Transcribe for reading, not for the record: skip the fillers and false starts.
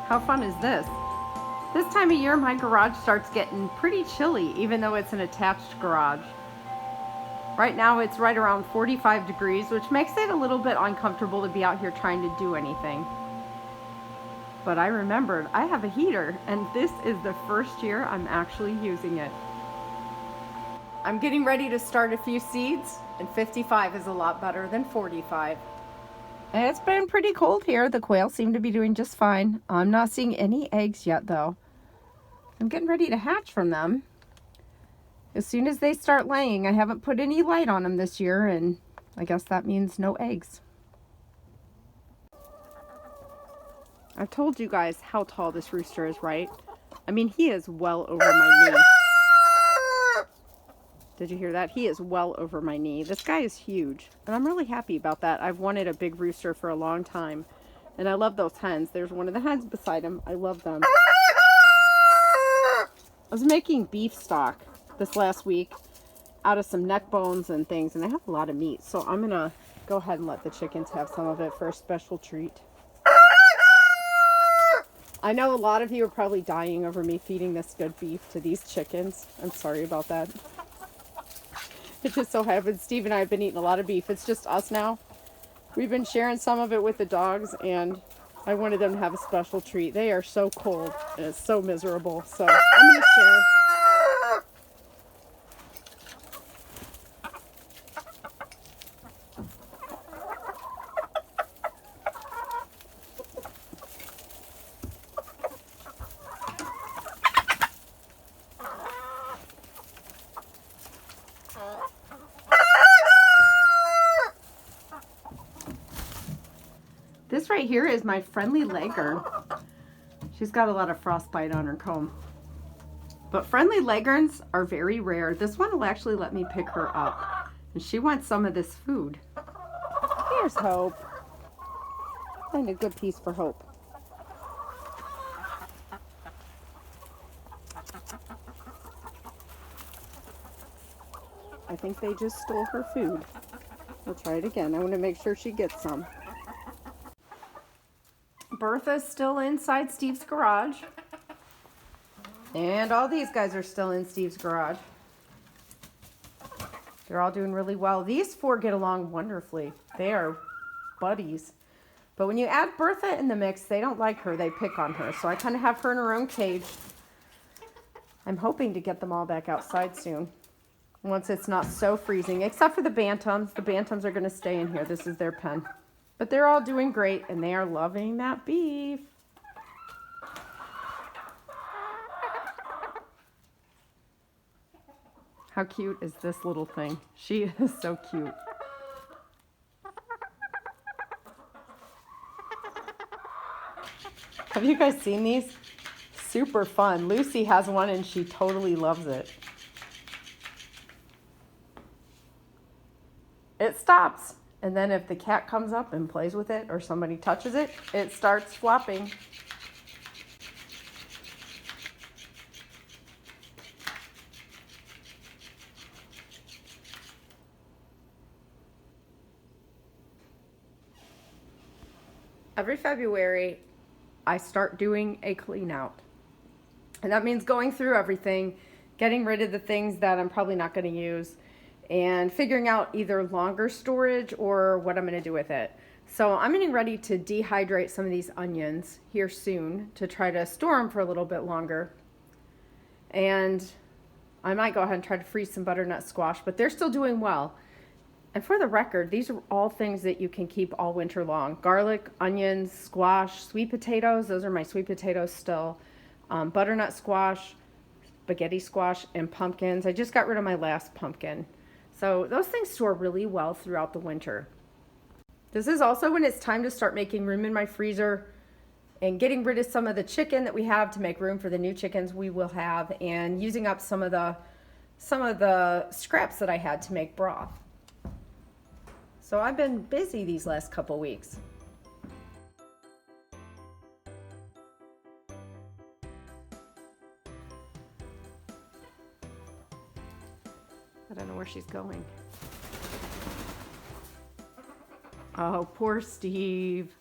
How fun is this? This time of year, my garage starts getting pretty chilly, even though it's an attached garage. Right now, it's right around 45 degrees, which makes it a little bit uncomfortable to be out here trying to do anything. But I remembered I have a heater, and this is the first year I'm actually using it. I'm getting ready to start a few seeds, and 55 is a lot better than 45. It's been pretty cold here. The quail seem to be doing just fine. I'm not seeing any eggs yet, though. I'm getting ready to hatch from them. As soon as they start laying, I haven't put any light on them this year, and I guess that means no eggs. I've told you guys how tall this rooster is, right? I mean, he is well over my knee. Did you hear that? He is well over my knee. This guy is huge, and I'm really happy about that. I've wanted a big rooster for a long time, and I love those hens. There's one of the hens beside him. I love them. I was making beef stock this last week out of some neck bones and things, and I have a lot of meat, so I'm gonna go ahead and let the chickens have some of it for a special treat. I know a lot of you are probably dying over me feeding this good beef to these chickens. I'm sorry about that. It just so happens Steve and I have been eating a lot of beef. It's just us now. We've been sharing some of it with the dogs, and I wanted them to have a special treat. They are so cold and it's so miserable, so I'm gonna share. This right here is my friendly Leghorn. She's got a lot of frostbite on her comb. But friendly Leghorns are very rare. This one will actually let me pick her up. And she wants some of this food. Here's Hope. Find a good piece for Hope. I think they just stole her food. We'll try it again. I want to make sure she gets some. Bertha's still inside Steve's garage. And all these guys are still in Steve's garage. They're all doing really well. These four get along wonderfully. They are buddies. But when you add Bertha in the mix, they don't like her. They pick on her. So I kind of have her in her own cage. I'm hoping to get them all back outside soon, once it's not so freezing, except for the bantams. The bantams are going to stay in here. This is their pen. But they're all doing great, and they are loving that beef. How cute is this little thing? She is so cute. Have you guys seen these? Super fun. Lucy has one, and she totally loves it. It stops. And then if the cat comes up and plays with it or somebody touches it, it starts flopping. Every February, I start doing a clean out. And that means going through everything, getting rid of the things that I'm probably not going to use, and figuring out either longer storage or what I'm going to do with it. So I'm getting ready to dehydrate some of these onions here soon to try to store them for a little bit longer. And I might go ahead and try to freeze some butternut squash, but they're still doing well. And for the record, these are all things that you can keep all winter long. Garlic, onions, squash, sweet potatoes. Those are my sweet potatoes still. Butternut squash, spaghetti squash, and pumpkins. I just got rid of my last pumpkin. So those things store really well throughout the winter. This is also when it's time to start making room in my freezer and getting rid of some of the chicken that we have to make room for the new chickens we will have, and using up some of the scraps that I had to make broth. So I've been busy these last couple weeks. I don't know where she's going. Oh, poor Steve.